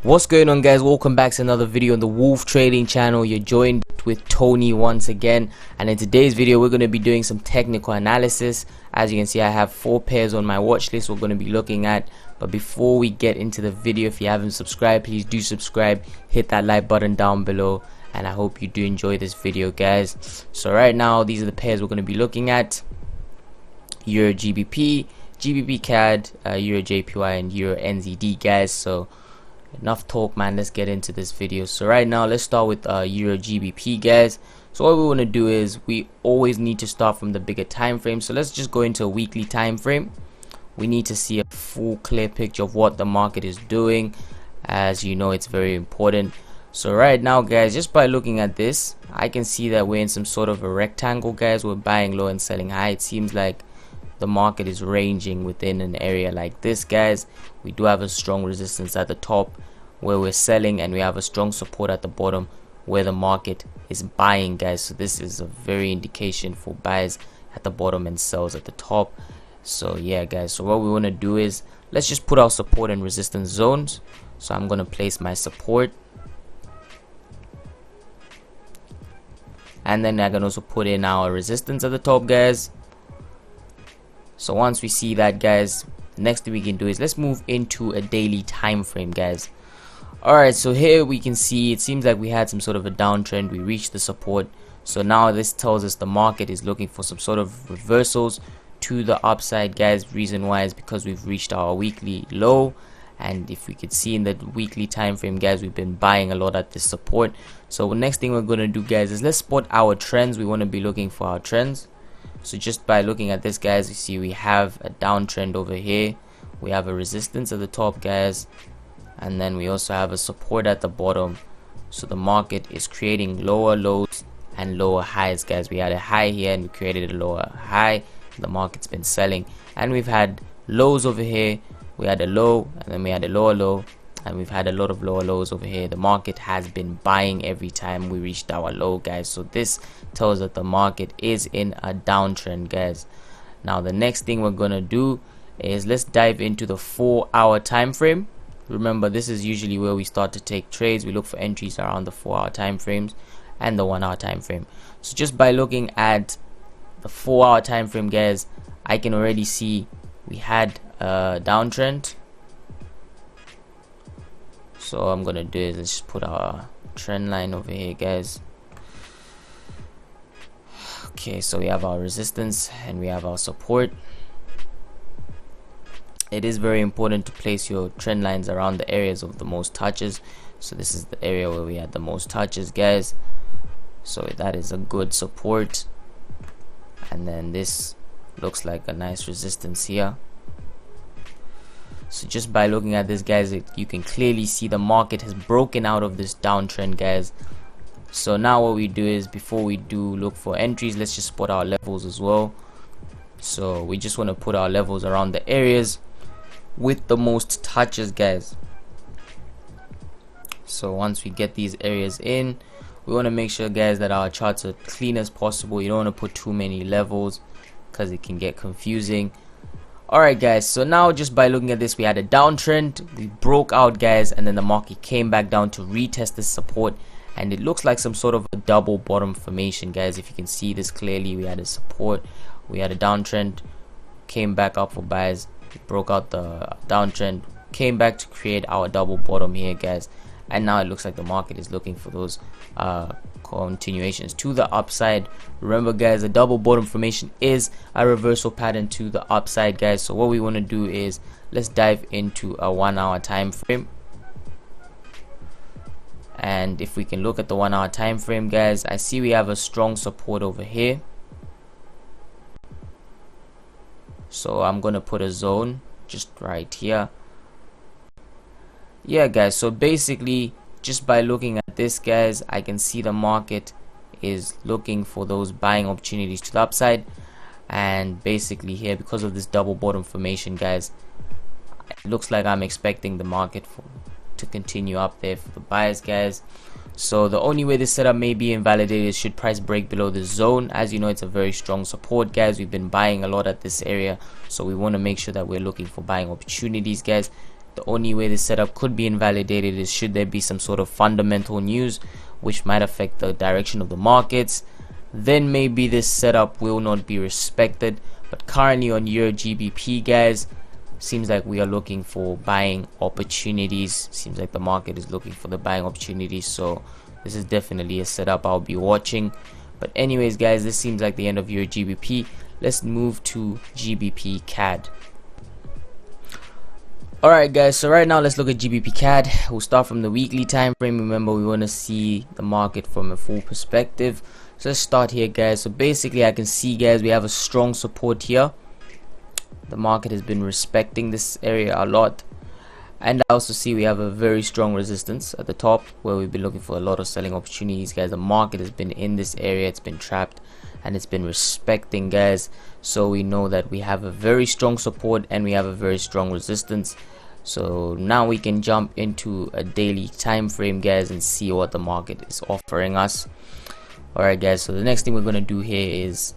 What's going on, guys? Welcome back to another video on the Wolf Trading channel. You're joined with Tony once again, and in today's video we're going to be doing some technical analysis. As you can see, I have 4 pairs on my watch list we're going to be looking at. But before we get into the video, if you haven't subscribed, please do subscribe, hit that like button down below, and I hope you do enjoy this video, guys. So right now, these are the pairs we're going to be looking at: Eurgbp, Gbpcad, Eurjpy, and Eurnzd, guys. So enough talk, man, let's get into this video. So right now, let's start with Eurgbp, guys. So what we want to do is we always need to start from the bigger time frame. So let's just go into a weekly time frame. We need to see a full clear picture of what the market is doing. As you know, it's very important. So right now, guys, just by looking at this, I can see that we're in some sort of a rectangle, guys. We're buying low and selling high. It seems like the market is ranging within an area like this, guys. We do have a strong resistance at the top where we're selling, and we have a strong support at the bottom where the market is buying, guys. So this is a very indication for buyers at the bottom and sells at the top. So yeah, guys, so what we want to do is let's just put our support and resistance zones. So I'm going to place my support, and then I can also put in our resistance at the top, guys. So once we see that, guys, the next thing we can do is let's move into a daily time frame, guys. Alright, so here we can see it seems like we had some sort of a downtrend. We reached the support. So now this tells us the market is looking for some sort of reversals to the upside, guys. Reason why is because we've reached our weekly low, and if we could see in the weekly time frame, guys, we've been buying a lot at this support. So the next thing we're going to do, guys, is let's spot our trends. We want to be looking for our trends. So just by looking at this, guys, you see we have a downtrend over here. We have a resistance at the top, guys, and then we also have a support at the bottom. So the market is creating lower lows and lower highs, guys. We had a high here and we created a lower high. The market's been selling, and we've had lows over here. We had a low, and then we had a lower low, and we've had a lot of lower lows over here. The market has been buying every time we reached our low, guys. So this tells that the market is in a downtrend, guys. Now the next thing we're gonna do is let's dive into the 4-hour time frame. Remember, this is usually where we start to take trades. We look for entries around the 4-hour time frames and the 1-hour time frame. So just by looking at the 4-hour time frame, guys, I can already see we had a downtrend. So I'm gonna do is let's just put our trend line over here, guys. Okay, so we have our resistance and we have our support. It is very important to place your trend lines around the areas of the most touches. So this is the area where we had the most touches, guys. So that is a good support, and then this looks like a nice resistance here. So just by looking at this, guys, you can clearly see the market has broken out of this downtrend, guys. So now what we do is, before we do look for entries, let's just spot our levels as well. So we just want to put our levels around the areas with the most touches, guys. So once we get these areas in, we want to make sure, guys, that our charts are clean as possible. You don't want to put too many levels because it can get confusing. Alright, guys, so now just by looking at this, we had a downtrend, we broke out, guys, and then the market came back down to retest this support, and it looks like some sort of a double bottom formation, guys. If you can see this clearly, we had a support, we had a downtrend, came back up for buys, broke out the downtrend, came back to create our double bottom here, guys, and now it looks like the market is looking for those continuations to the upside. Remember, guys, a double bottom formation is a reversal pattern to the upside, guys. So what we want to do is let's dive into a 1-hour time frame, and if we can look at the 1-hour time frame, guys, I see we have a strong support over here. So I'm gonna put a zone just right here. Yeah, guys, so basically just by looking at this, guys, I can see the market is looking for those buying opportunities to the upside, and basically here, because of this double bottom formation, guys, it looks like I'm expecting the market to continue up there for the buyers, guys. So the only way this setup may be invalidated is should price break below the zone. As you know, it's a very strong support, guys. We've been buying a lot at this area, so we want to make sure that we're looking for buying opportunities, guys. The only way this setup could be invalidated is should there be some sort of fundamental news which might affect the direction of the markets. Then maybe this setup will not be respected. But currently on Eurgbp, guys, seems like we are looking for buying opportunities. Seems like the market is looking for the buying opportunities, so this is definitely a setup I'll be watching. But anyways, guys, this seems like the end of Eurgbp. Let's move to Gbpcad. Alright guys, so right now let's look at Gbpcad. We'll start from the weekly time frame. Remember, we want to see the market from a full perspective. So let's start here, guys. So basically I can see, guys, we have a strong support here. The market has been respecting this area a lot, and I also see we have a very strong resistance at the top where we've been looking for a lot of selling opportunities, guys. The market has been in this area, it's been trapped, and it's been respecting, guys. So we know that we have a very strong support and we have a very strong resistance. So now we can jump into a daily time frame, guys, and see what the market is offering us. Alright guys, so the next thing we're going to do here is,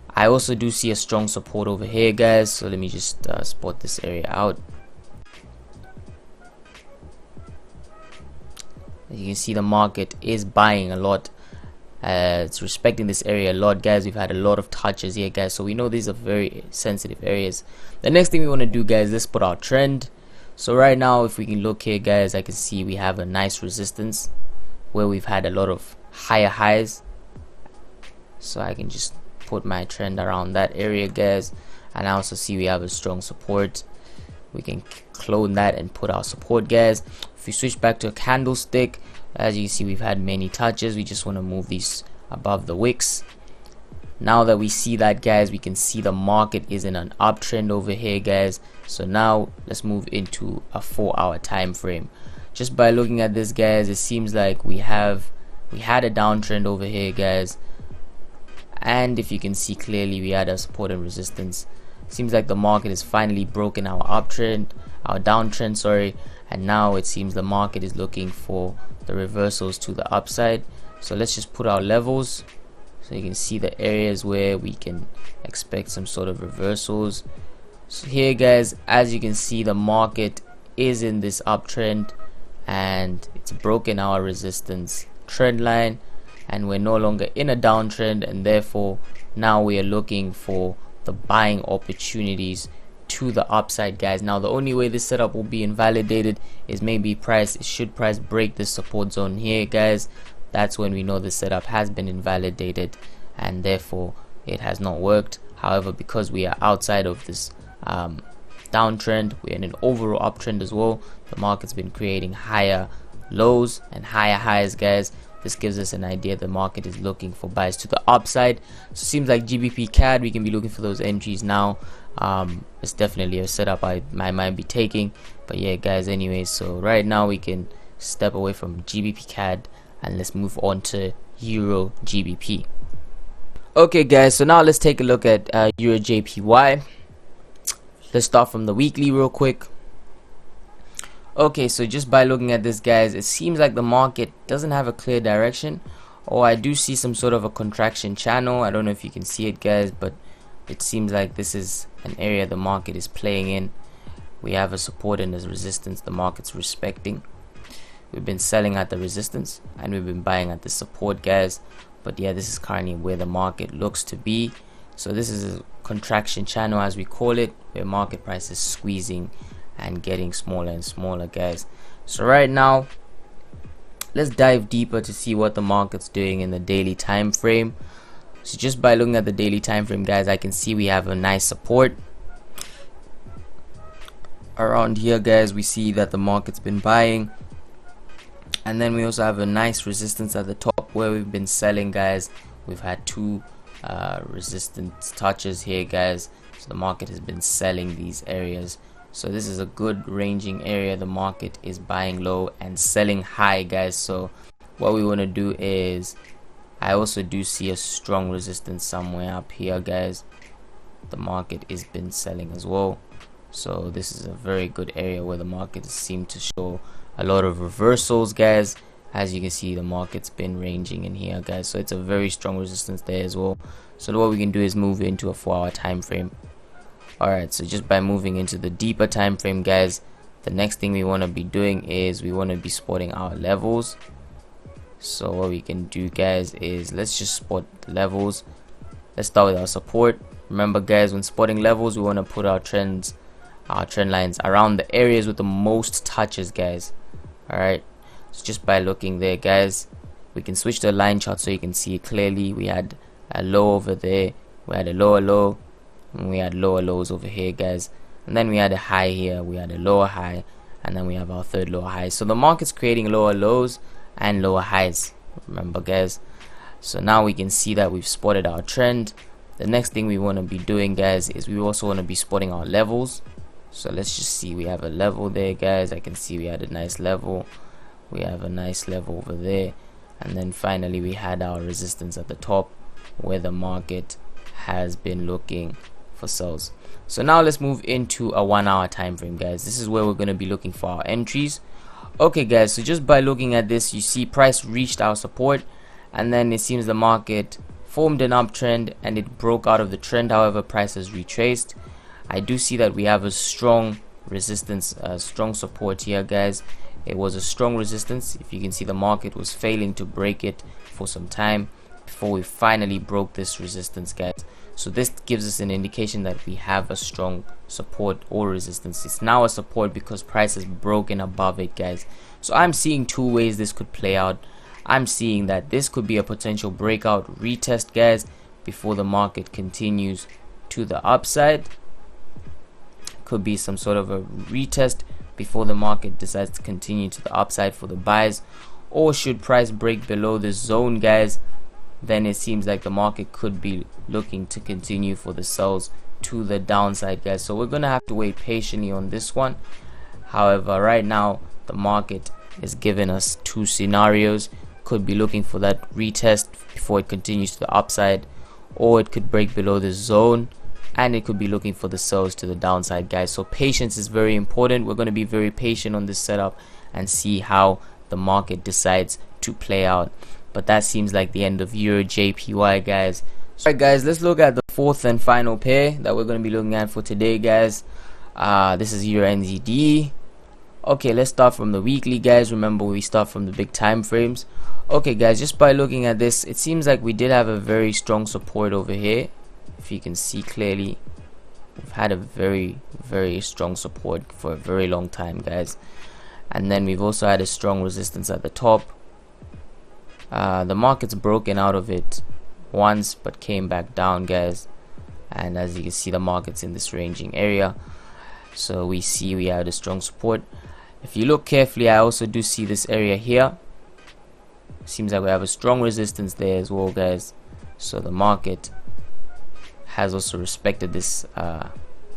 I also do see a strong support over here, guys. So let me just spot this area out. As you can see, the market is buying a lot. It's respecting this area a lot, guys. We've had a lot of touches here, guys, so we know these are very sensitive areas. The next thing we want to do, guys, let's put our trend. So right now, if we can look here, guys, I can see we have a nice resistance where we've had a lot of higher highs. So I can just put my trend around that area, guys, and I also see we have a strong support. We can clone that and put our support, guys. If we switch back to a candlestick, as you can see, we've had many touches. We just want to move these above the wicks. Now that we see that, guys, we can see the market is in an uptrend over here, guys. So now let's move into a 4-hour time frame. Just by looking at this, guys, it seems like we had a downtrend over here, guys, and if you can see clearly, we had a support and resistance. Seems like the market has finally broken our downtrend, sorry, and now it seems the market is looking for the reversals to the upside. So let's just put our levels so you can see the areas where we can expect some sort of reversals. So here, guys, as you can see, the market is in this uptrend and it's broken our resistance trend line, and we're no longer in a downtrend, and therefore now we are looking for the buying opportunities to the upside, guys. Now the only way this setup will be invalidated is maybe should price break this support zone here, guys. That's when we know the setup has been invalidated and therefore it has not worked. However, because we are outside of this downtrend, we're in an overall uptrend as well. The market's been creating higher lows and higher highs, guys. This gives us an idea the market is looking for buys to the upside. So it seems like Gbpcad, we can be looking for those entries now. It's definitely a setup I might be taking. But yeah, guys, anyways, so right now we can step away from Gbpcad and let's move on to Eurjpy. Okay, guys, so now let's take a look at Eurjpy. Let's start from the weekly real quick. Okay, so just by looking at this, guys, it seems like the market doesn't have a clear direction, or I do see some sort of a contraction channel. I don't know if you can see it, guys, but it seems like this is an area the market is playing in. We have a support and a resistance the market's respecting. We've been selling at the resistance and we've been buying at the support, guys. But yeah, this is currently where the market looks to be. So this is a contraction channel, as we call it, where market price is squeezing and getting smaller and smaller, guys. So right now, let's dive deeper to see what the market's doing in the daily time frame. So just by looking at the daily time frame, guys, I can see we have a nice support around here, guys. We see that the market's been buying, and then we also have a nice resistance at the top where we've been selling, guys. We've had two resistance touches here, guys, so the market has been selling these areas. So this is a good ranging area. The market is buying low and selling high, guys. So what we want to do is, I also do see a strong resistance somewhere up here, guys. The market has been selling as well. So this is a very good area where the market seems to show a lot of reversals, guys. As you can see, the market's been ranging in here, guys. So it's a very strong resistance there as well. So what we can do is move into a 4-hour time frame. Alright, so just by moving into the deeper time frame, guys, the next thing we want to be doing is we want to be spotting our levels. So what we can do, guys, is let's just spot the levels. Let's start with our support. Remember, guys, when spotting levels, we want to put our trend lines around the areas with the most touches, guys. Alright, so just by looking there, guys, we can switch to a line chart so you can see it clearly. We had a low over there, we had a lower low, and we had lower lows over here, guys, and then we had a high here, we had a lower high, and then we have our third lower high. So the market's creating lower lows and lower highs, remember, guys. So now we can see that we've spotted our trend. The next thing we want to be doing, guys, is we also want to be spotting our levels. So let's just see, we have a level there, guys. I can see we had a nice level, we have a nice level over there, and then finally we had our resistance at the top where the market has been looking for sells. So now let's move into a 1 hour time frame, guys. This is where we're going to be looking for our entries. Okay, guys, so just by looking at this, you see price reached our support, and then it seems the market formed an uptrend and it broke out of the trend. However, price has retraced. I do see that we have a strong resistance, strong support here, guys. It was a strong resistance. If you can see, the market was failing to break it for some time before we finally broke this resistance, guys. So this gives us an indication that we have a strong support or resistance. It's now a support because price has broken above it, guys. So I'm seeing two ways this could play out. I'm seeing that this could be a potential breakout retest, guys, before the market continues to the upside. Could be some sort of a retest before the market decides to continue to the upside for the buys. Or should price break below this zone, guys, then it seems like the market could be looking to continue for the sells to the downside, guys. So we're gonna have to wait patiently on this one. However, right now the market is giving us two scenarios. Could be looking for that retest before it continues to the upside, or it could break below this zone and it could be looking for the sells to the downside, guys. So patience is very important. We're going to be very patient on this setup and see how the market decides to play out. But that seems like the end of Eurjpy, guys. So, alright, guys, let's look at the fourth and final pair that we're going to be looking at for today, guys. This is Eurnzd. Okay, let's start from the weekly, guys. Remember, we start from the big time frames. Okay, guys, just by looking at this, it seems like we did have a very strong support over here. If you can see clearly, we've had a very strong support for a very long time, guys. And then we've also had a strong resistance at the top. The market's broken out of it once but came back down, guys, and as you can see, the market's in this ranging area. So we see we had a strong support. If you look carefully, I also do see this area here. Seems like we have a strong resistance there as well, guys. So the market has also respected this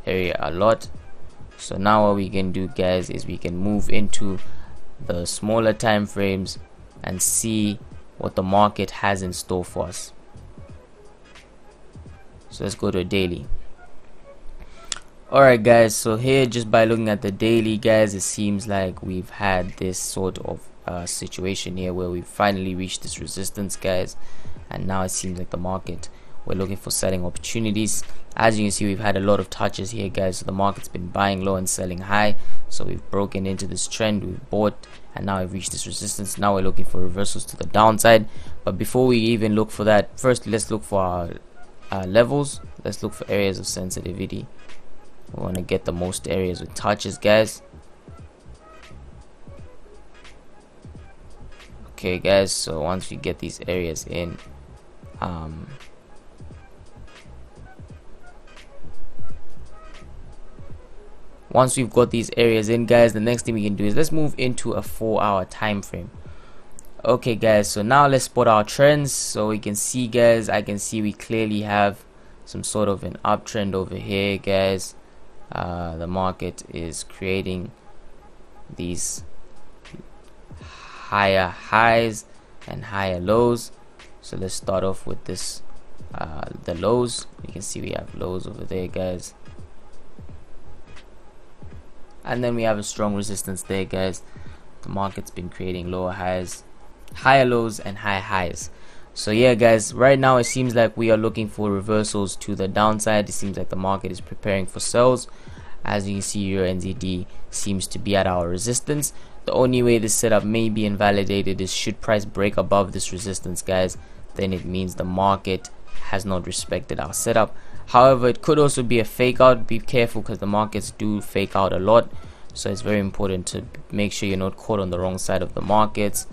area a lot. So now what we can do, guys, is we can move into the smaller time frames and see what the market has in store for us. So let's go to a daily. Alright, guys, so here, just by looking at the daily, guys, it seems like we've had this sort of situation here where we finally reached this resistance, guys, and now it seems like the market, we're looking for selling opportunities. As you can see, we've had a lot of touches here, guys. So the market's been buying low and selling high. So we've broken into this trend, we've bought, and now we've reached this resistance. Now we're looking for reversals to the downside. But before we even look for that, first let's look for our levels. Let's look for areas of sensitivity. We want to get the most areas with touches, guys. Okay, guys, so once we get these areas in, once we've got these areas in, guys, the next thing we can do is let's move into a 4-hour time frame. Okay, guys, so now let's spot our trends. So we can see, guys, I can see we clearly have some sort of an uptrend over here, guys. The market is creating these higher highs and higher lows. So let's start off with this, the lows. You can see we have lows over there, guys, and then we have a strong resistance there, guys. The market's been creating lower highs, higher lows, and high highs. So yeah, guys, right now it seems like we are looking for reversals to the downside. It seems like the market is preparing for sells, As you can see, your Eurnzd seems to be at our resistance. The only way this setup may be invalidated is should price break above this resistance, guys. Then it means the market has not respected our setup. However, it could also be a fake out. Be careful, because the markets do fake out a lot, so it's very important to make sure you're not caught on the wrong side of the markets.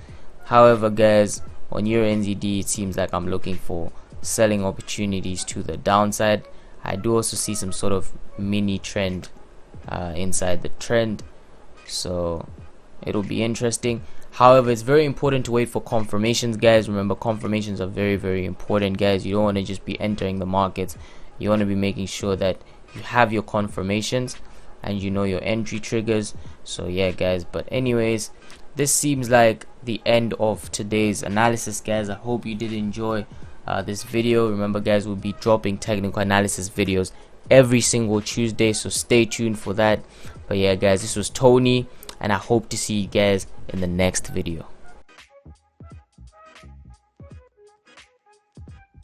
However, guys, on your Eurnzd, it seems like I'm looking for selling opportunities to the downside. I do also see some sort of mini trend inside the trend, so it'll be interesting. However, it's very important to wait for confirmations, guys. Remember, confirmations are very important, guys. You don't want to just be entering the markets. You want to be making sure that you have your confirmations and you know your entry triggers. So yeah, guys, but anyways, this seems like the end of today's analysis, guys. I hope you did enjoy this video. Remember, guys, we'll be dropping technical analysis videos every single Tuesday, so stay tuned for that. But yeah, guys, this was Tony, and I hope to see you guys in the next video.